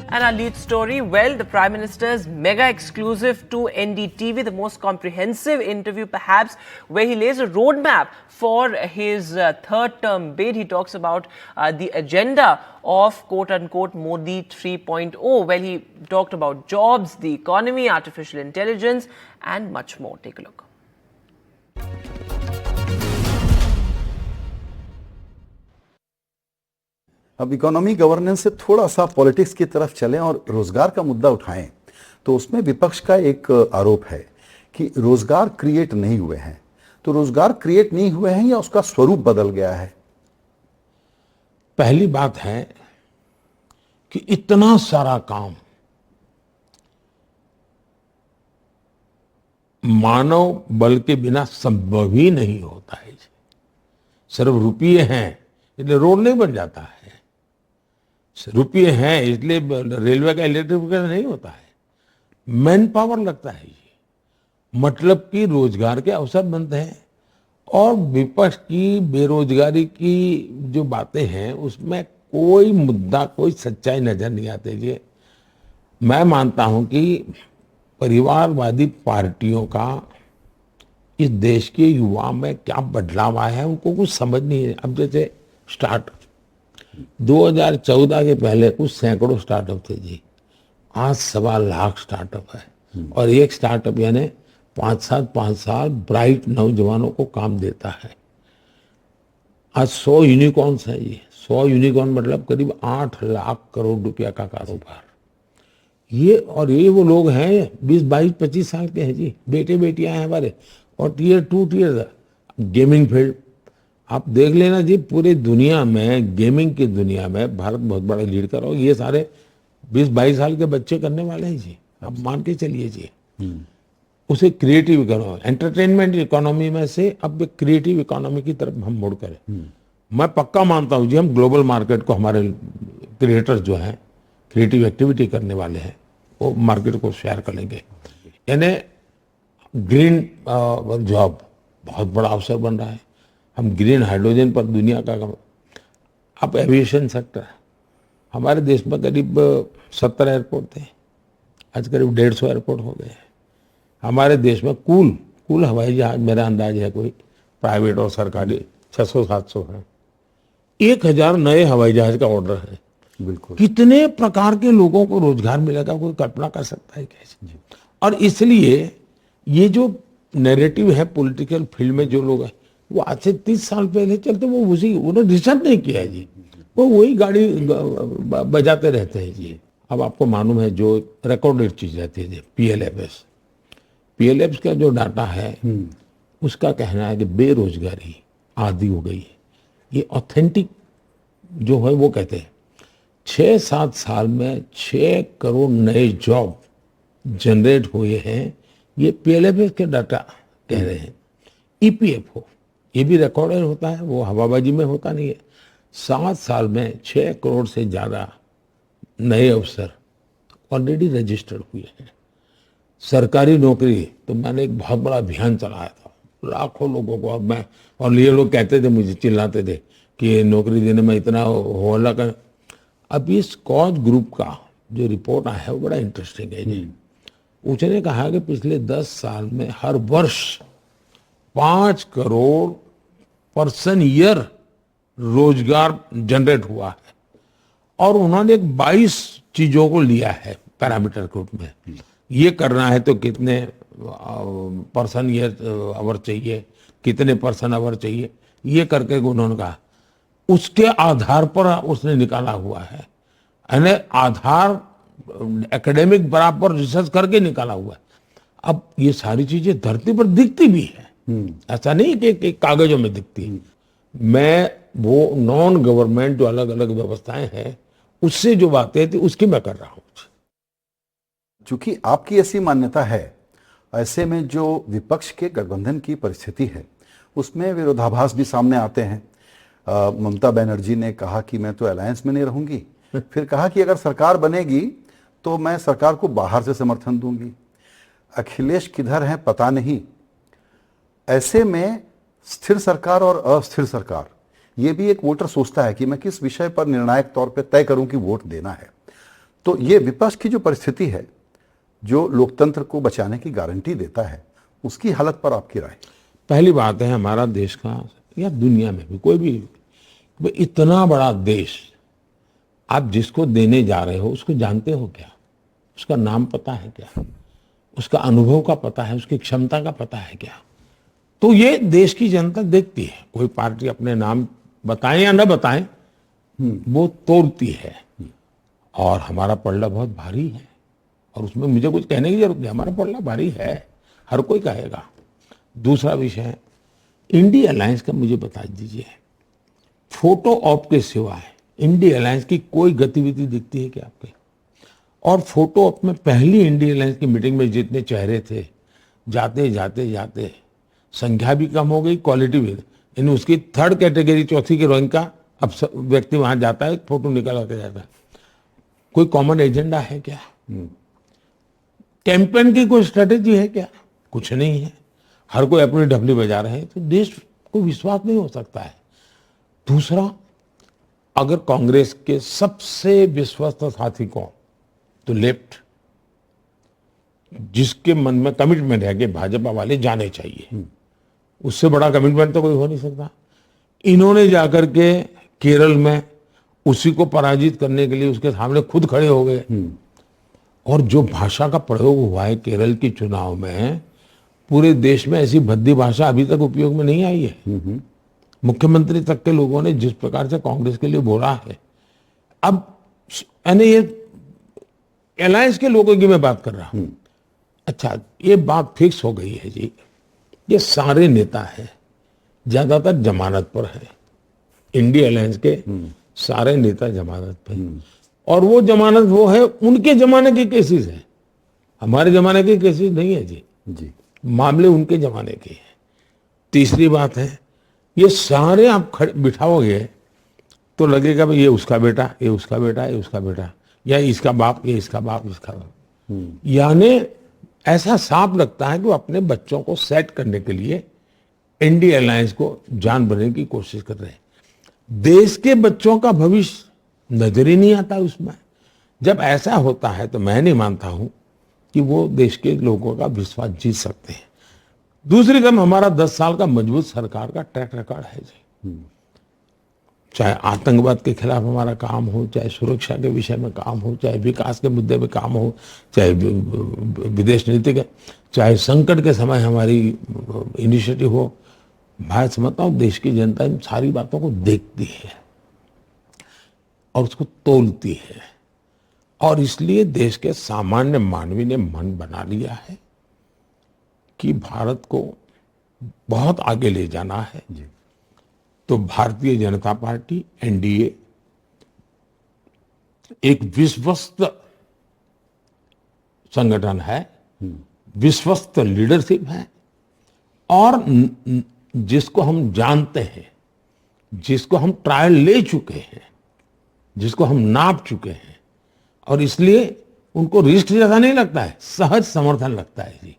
And our lead story, well, the Prime Minister's mega exclusive to NDTV, the most comprehensive interview perhaps, where he lays a roadmap for his third term bid. He talks about the agenda of quote-unquote Modi 3.0. Well, he talked about jobs, the economy, artificial intelligence and much more. Take a look. अब economy governance से थोड़ा सा politics की तरफ चलें और रोजगार का मुद्दा उठाएं तो उसमें विपक्ष का एक आरोप है कि रोजगार क्रिएट नहीं हुए हैं। तो रोजगार क्रिएट नहीं हुए हैं या उसका स्वरूप बदल गया है? पहली बात है कि इतना सारा काम मानव बल के बिना संभव ही नहीं होता है। सिर्फ रुपये हैं इसलिए रोड नहीं बन जाता है, रुपये हैं इसलिए रेलवे का इलेक्ट्रिफिकेशन नहीं होता है, मैन पावर लगता है। ये मतलब कि रोजगार के अवसर बनते हैं। और विपक्ष की बेरोजगारी की जो बातें हैं उसमें कोई मुद्दा, कोई सच्चाई नजर नहीं आती। जी मैं मानता हूं कि परिवारवादी पार्टियों का इस देश के युवा में क्या बदलाव आया है उनको कुछ समझ नहीं है। अब जैसे स्टार्ट 2014 के पहले कुछ सैकड़ों स्टार्टअप थे जी, आज 1.25 लाख स्टार्टअप है। और एक स्टार्टअप यानी 5 साल ब्राइट नौजवानों को काम देता है। आज 100 यूनिकॉर्न्स हैं जी, 100 यूनिकॉर्न मतलब करीब 8 लाख करोड़ रुपया का कारोबार। ये वो लोग हैं 20, 22, 25 साल के हैं जी, बेटे बेटियां हैं हमारे। और टियर 2 टियर गेमिंग फील्ड आप देख लेना जी, पूरी दुनिया में गेमिंग की दुनिया में भारत बहुत बड़ा लीड कर रहा हो। ये सारे 20, 22 साल के बच्चे करने वाले हैं जी, आप मान के चलिए जी। उसे क्रिएटिव इकोनॉमी, एंटरटेनमेंट इकोनॉमी में से अब क्रिएटिव इकोनॉमी की तरफ हम मुड़ करें। मैं पक्का मानता हूं जी, हम ग्लोबल मार्केट को, हमारे क्रिएटर्स जो हैं, क्रिएटिव एक्टिविटी करने वाले हैं, वो मार्केट को शेयर करेंगे। यानी ग्रीन जॉब बहुत बड़ा अवसर बन रहा है। हम ग्रीन हाइड्रोजन पर दुनिया का, अब एविएशन सेक्टर, हमारे देश में करीब 70 एयरपोर्ट थे, आज करीब 150 एयरपोर्ट हो गए हैं। हमारे देश में कुल हवाई जहाज, मेरा अंदाज है कोई प्राइवेट और सरकारी 600-700 है। 1000 नए हवाई जहाज का ऑर्डर है। बिल्कुल, कितने प्रकार के लोगों को रोजगार मिलेगा, कोई कल्पना कर सकता है कैसे? और इसलिए ये जो नैरेटिव है पॉलिटिकल फील्ड में, जो लोग हैं वो आज से 30 साल पहले चलते, वो उन्होंने रिसर्च नहीं किया है जी, वो वही गाड़ी बजाते रहते हैं जी। अब आपको मालूम है जो रिकॉर्डेड चीज रहती है, पीएलएफ का जो डाटा है उसका कहना है कि बेरोजगारी आधी हो गई है। ये ऑथेंटिक जो है वो कहते हैं 6-7 साल में 6 करोड़ नए जॉब जनरेट हुए हैं। ये पीएलएफ के डाटा कह रहे हैं। ईपीएफओ ये भी रिकॉर्डेड होता है, वो हवाबाजी में होता नहीं है। 7 साल में 6 करोड़ से ज्यादा नए अवसर ऑलरेडी रजिस्टर्ड हुए हैं। सरकारी नौकरी तो मैंने एक बहुत बड़ा अभियान चलाया था, लाखों लोगों को। अब और ये लोग कहते थे, मुझे चिल्लाते थे कि नौकरी देने में इतना हो हल्ला कर। अब इस कॉज ग्रुप का जो रिपोर्ट आया है वो बड़ा इंटरेस्टिंग है जी। उसने कहा कि पिछले 10 साल में हर वर्ष 5 करोड़ पर्सन ईयर रोजगार जनरेट हुआ है। और उन्होंने एक 22 चीजों को लिया है पैरामीटर के रूप में। ये करना है तो कितने पर्सन ईयर आवर चाहिए, कितने पर्सन आवर चाहिए, ये करके उन्होंने कहा। उसके आधार पर उसने निकाला हुआ है, यानी आधार एकेडमिक बराबर रिसर्च करके निकाला हुआ है। अब ये सारी चीजें धरती पर दिखती भी है, ऐसा नहीं कि कागजों में दिखती है। मैं वो नॉन गवर्नमेंट जो अलग अलग व्यवस्थाएं हैं उससे जो बातें थी उसकी मैं कर रहा हूँ। चूंकि आपकी ऐसी मान्यता है, ऐसे में जो विपक्ष के गठबंधन की परिस्थिति है उसमें विरोधाभास भी सामने आते हैं। ममता बनर्जी ने कहा कि मैं तो अलायंस में नहीं रहूंगी, फिर कहा कि अगर सरकार बनेगी तो मैं सरकार को बाहर से समर्थन दूंगी। अखिलेश किधर हैं पता नहीं। ऐसे में स्थिर सरकार और अस्थिर सरकार, ये भी एक वोटर सोचता है कि मैं किस विषय पर निर्णायक तौर पे तय करूं कि वोट देना है। तो ये विपक्ष की जो परिस्थिति है, जो लोकतंत्र को बचाने की गारंटी देता है, उसकी हालत पर आपकी राय? पहली बात है, हमारा देश का या दुनिया में भी कोई भी इतना बड़ा देश, आप जिसको देने जा रहे हो उसको जानते हो क्या? उसका नाम पता है क्या? उसका अनुभव का पता है? उसकी क्षमता का पता है क्या? तो ये देश की जनता देखती है। कोई पार्टी अपने नाम बताएं या न बताएं, वो तोड़ती है। और हमारा पलड़ा बहुत भारी है, और उसमें मुझे कुछ कहने की जरूरत नहीं, हमारा पलड़ा भारी है, हर कोई कहेगा। दूसरा विषय है इंडिया अलायंस का, मुझे बता दीजिए, फोटो ऑप के सिवाय इंडिया अलायंस की कोई गतिविधि दिखती है क्या आपके? और फोटो ऑप में पहली इंडिया अलायंस की मीटिंग में जितने चेहरे थे, जाते जाते जाते संख्या भी कम हो गई, क्वालिटी भी। इन उसकी थर्ड कैटेगरी, चौथी की रैंक का अब व्यक्ति वहां जाता है, फोटो निकल के जाता है। कोई कॉमन एजेंडा है क्या? कैंपेन की कोई स्ट्रेटेजी है क्या? कुछ नहीं है। हर कोई अपनी डफली बजा रहे हैं, तो देश को विश्वास नहीं हो सकता है। दूसरा, अगर कांग्रेस के सबसे विश्वस्त साथी कौन? तो लेफ्ट, जिसके मन में कमिटमेंट है कि भाजपा वाले जाने चाहिए, उससे बड़ा कमिटमेंट तो कोई हो नहीं सकता। इन्होंने जाकर के केरल में उसी को पराजित करने के लिए उसके सामने खुद खड़े हो गए। और जो भाषा का प्रयोग हुआ है केरल के चुनाव में, पूरे देश में ऐसी भद्दी भाषा अभी तक उपयोग में नहीं आई है। मुख्यमंत्री तक के लोगों ने जिस प्रकार से कांग्रेस के लिए बोला है, अब यानी ये अलायंस के लोगों की मैं बात कर रहा हूं। अच्छा, ये बात फिक्स हो गई है जी, ये सारे नेता हैं, ज्यादातर जमानत पर है। इंडिया अलायंस के सारे नेता जमानत पे, और वो जमानत वो है उनके जमाने के केसेस है, हमारे जमाने के केसेस नहीं है जी। मामले उनके जमाने के हैं। तीसरी बात है, ये सारे आप बिठाओगे तो लगेगा भाई ये उसका बेटा, ये उसका बेटा, ये उसका बेटा, या इसका बाप, ये इसका बाप, इसका बाप। यानी ऐसा साफ लगता है कि वो अपने बच्चों को सेट करने के लिए इंडिया अलायंस को जान बनने की कोशिश कर रहे हैं। देश के बच्चों का भविष्य नजर ही नहीं आता उसमें। जब ऐसा होता है तो मैं नहीं मानता हूं कि वो देश के लोगों का विश्वास जीत सकते हैं। दूसरी तरफ हमारा 10 साल का मजबूत सरकार का ट्रैक रिकॉर्ड है जी। चाहे आतंकवाद के खिलाफ हमारा काम हो, चाहे सुरक्षा के विषय में काम हो, चाहे विकास के मुद्दे में काम हो, चाहे विदेश नीति के, चाहे संकट के समय हमारी इनिशिएटिव हो। मैं समझता हूँ देश की जनता इन सारी बातों को देखती है और उसको तोलती है, और इसलिए देश के सामान्य मानवी ने मन बना लिया है कि भारत को बहुत आगे ले जाना है जी। तो भारतीय जनता पार्टी, एनडीए एक विश्वस्त संगठन है, विश्वस्त लीडरशिप है, और जिसको हम जानते हैं, जिसको हम ट्रायल ले चुके हैं, जिसको हम नाप चुके हैं, और इसलिए उनको रिस्क ज्यादा नहीं लगता है, सहज समर्थन लगता है जी।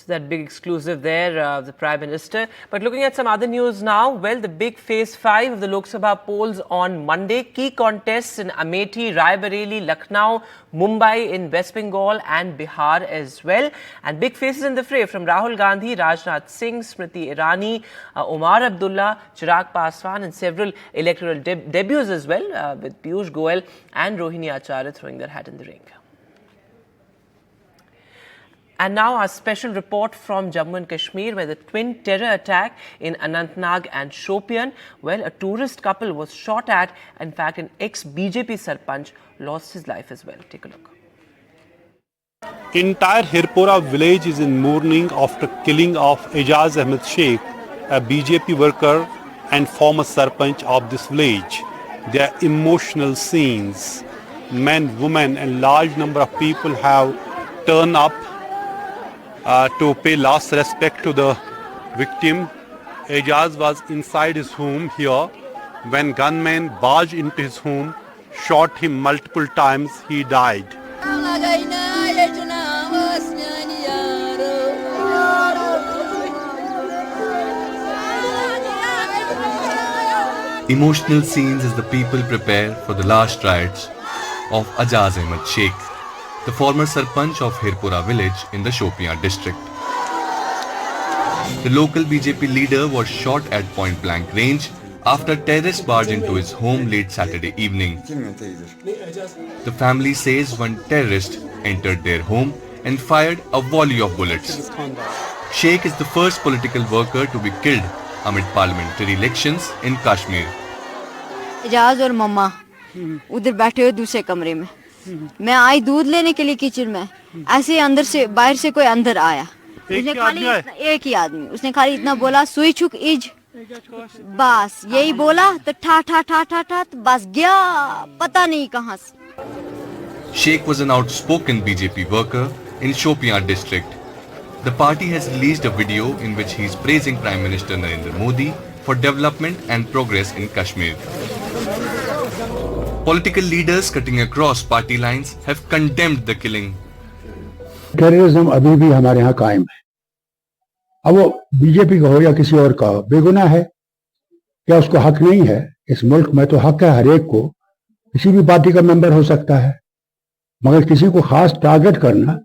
So that big exclusive there, the Prime Minister. But looking at some other news now, well, the big phase 5 of the Lok Sabha polls on Monday. Key contests in Amethi, Raebareli, Lucknow, Mumbai in West Bengal and Bihar as well. And big faces in the fray from Rahul Gandhi, Rajnath Singh, Smriti Irani, Omar Abdullah, Chirag Paswan, and several electoral debuts as well, with Piyush Goyal and Rohini Acharya throwing their hat in the ring. And now our special report from Jammu and Kashmir, where the twin terror attack in Anantnag and Shopian, well, a tourist couple was shot at. In fact, an ex-BJP Sarpanch lost his life as well. Take a look. Entire Hirpura village is in mourning after killing of Ejaz Ahmed Sheikh, a BJP worker and former Sarpanch of this village. There are emotional scenes. Men, women and large number of people have turned up to pay last respect to the victim. Ejaz was inside his home here when gunmen barged into his home, shot him multiple times. He died. Emotional scenes as the people prepare for the last rites of Ajaz Ahmed Sheikh, the former Sarpanch of Hirpura village in the Shopian district. The local BJP leader was shot at point blank range after terrorists barged into his home late Saturday evening. The family says one terrorist entered their home and fired a volley of bullets. Sheikh is the first political worker to be killed amid parliamentary elections in Kashmir. Ejaz और मम्मा उधर बैठे हुए दूसरे कमरे में, मैं आई दूध लेने के लिए किचन में, ऐसे अंदर से बाहर से कोई अंदर आया, उसने खाली एक ही आदमी, उसने खाली इतना बोला सुई छुक इज, बस यही बोला तो ठा ठा ठा ठा ठा बस गया, पता नहीं कहां से. Sheikh was an outspoken BJP worker in Shopian district. The party has released a video in which he is praising Prime Minister Narendra Modi for development and progress in Kashmir. Political leaders cutting across party lines have condemned the killing. Terrorism अभी भी हमारे यहाँ कायम है. अब वो BJP का हो या किसी और का हो, बेगुनाह है. क्या उसको हक नहीं है? इस मुल्क में तो हक है हर एक को, किसी भी पार्टी का मेंबर हो सकता है, मगर किसी को खास टारगेट करना,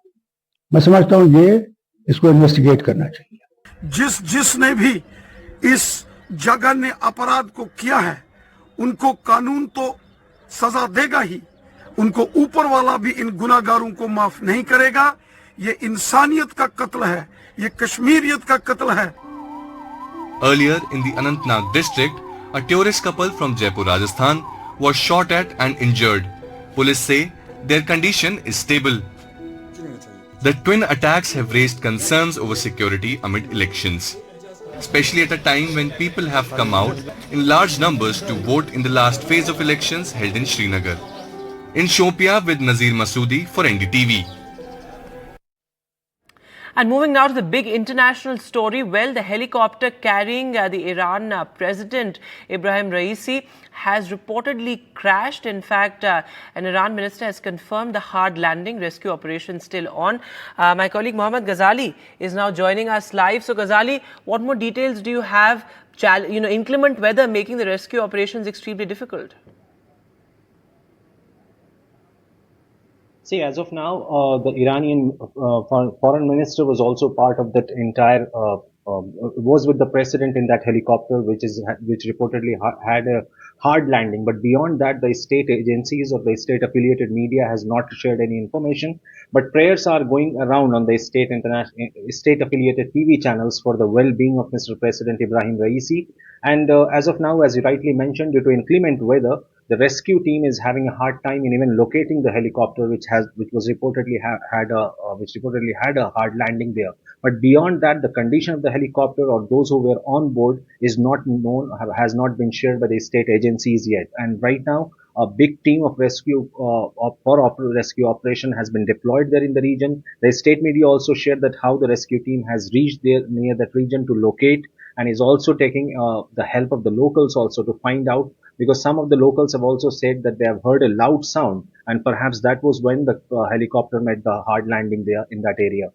मैं समझता हूं ये इसको इन्वेस्टिगेट करना चाहिए. जिसने भी इस जघन्य अपराध को किया है उनको कानून तो सजा देगा ही, उनको ऊपर वाला भी इन गुनाहगारों को माफ नहीं करेगा. ये इंसानियत का कत्ल है, ये कश्मीरियत का कत्ल है. Earlier in the Anantnag district, a tourist couple from Jaipur, Rajasthan was shot at and injured. Police say their condition is stable. The twin attacks have raised concerns over security amid elections, especially at a time when people have come out in large numbers to vote in the last phase of elections held in Srinagar. In Shopia with Nazir Masoodi for NDTV. And moving now to the big international story, well, the helicopter carrying the Iran President Ibrahim Raisi has reportedly crashed. In fact, an Iran minister has confirmed the hard landing. Rescue operation still on. My colleague Mohammad Ghazali is now joining us live. So, Ghazali, what more details do you have? Inclement weather making the rescue operations extremely difficult. See, as of now, the Iranian foreign minister was also part of that entire, was with the president in that helicopter, which reportedly had a hard landing. But beyond that, the state agencies or the state affiliated media has not shared any information. But prayers are going around on the state affiliated TV channels for the well-being of Mr. President Ibrahim Raisi. And as of now, as you rightly mentioned, due to inclement weather, the rescue team is having a hard time in even locating the helicopter, which reportedly had a hard landing there. But beyond that, the condition of the helicopter or those who were on board is not known, has not been shared by the state agencies yet. And right now, a big team of rescue rescue operation has been deployed there in the region. The state media also shared that how the rescue team has reached there near that region to locate, and is also taking the help of the locals also to find out, because some of the locals have also said that they have heard a loud sound, and perhaps that was when the helicopter made the hard landing there in that area.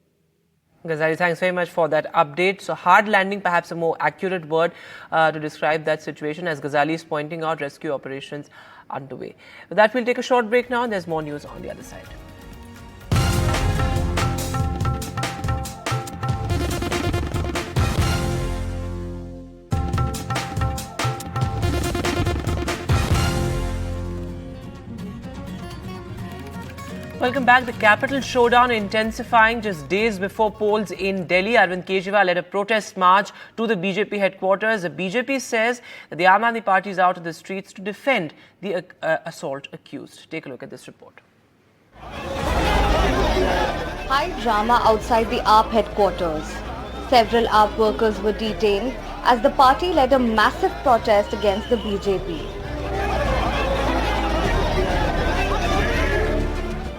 Ghazali, thanks very much for that update. So, hard landing, perhaps a more accurate word to describe that situation. As Ghazali is pointing out, rescue operations underway. With that, we'll take a short break now, and there's more news on the other side. Welcome back. The capital showdown intensifying just days before polls in Delhi. Arvind Kejriwal led a protest march to the BJP headquarters. The BJP says that the Aam Aadmi Party is out in the streets to defend the assault accused. Take a look at this report. High drama outside the AAP headquarters. Several AAP workers were detained as the party led a massive protest against the BJP.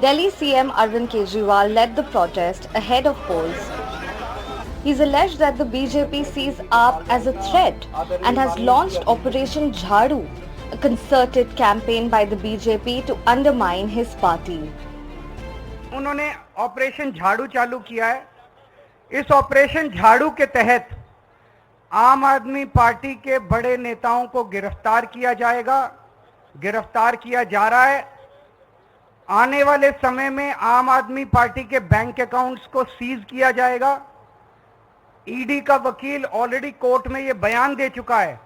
Delhi CM Arvind Kejriwal led the protest ahead of polls. He's alleged that the BJP sees AAP as a threat and has launched Operation Jhadu, a concerted campaign by the BJP to undermine his party. उन्होंने operation झाड़ू चालू किया है. इस operation झाड़ू के तहत आम आदमी पार्टी के बड़े नेताओं को गिरफ्तार किया जाएगा, गिरफ्तार किया जा रहा है आने वाले समय में आम आदमी पार्टी के बैंक अकाउंट्स को सीज किया जाएगा। ईडी का वकील ऑलरेडी कोर्ट में ये बयान दे चुका है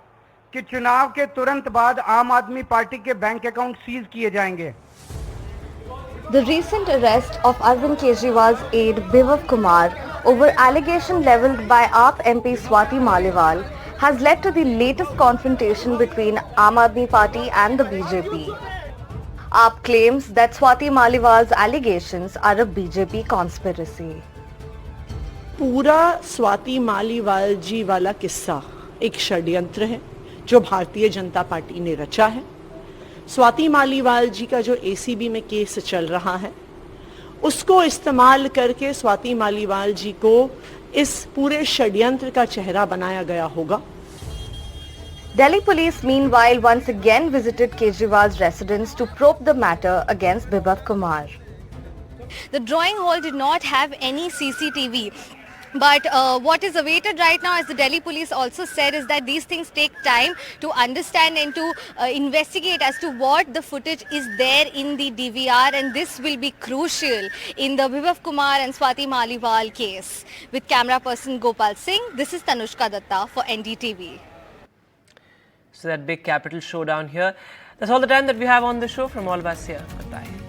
कि चुनाव के तुरंत बाद आम आदमी पार्टी के बैंक अकाउंट सीज किए जाएंगे। The recent arrest of Arvind Kejriwal's aide Bivav Kumar over allegation leveled by AAP MP Swati Maliwal has led to the latest confrontation between Aam Aadmi Party and the BJP. AAP claims that Swati Maliwal's allegations are a BJP conspiracy. पूरा स्वाति मालीवाल जी वाला किस्सा एक षड्यंत्र है जो Bharatiya Janata party ने रचा है। स्वाति मालीवाल जी का जो एसीबी में केस चल रहा है उसको इस्तेमाल करके स्वाति मालीवाल जी को इस पूरे षड्यंत्र का चेहरा बनाया गया होगा। Delhi police meanwhile once again visited Kejriwal's residence to probe the matter against Bibav Kumar. The drawing hall did not have any CCTV. But what is awaited right now, as the Delhi police also said, is that these things take time to understand and to investigate as to what the footage is there in the DVR, and this will be crucial in the Bibav Kumar and Swati Maliwal case. With camera person Gopal Singh, this is Tanushka Datta for NDTV. So that big capital showdown here. That's all the time that we have on the show. From all of us here, goodbye.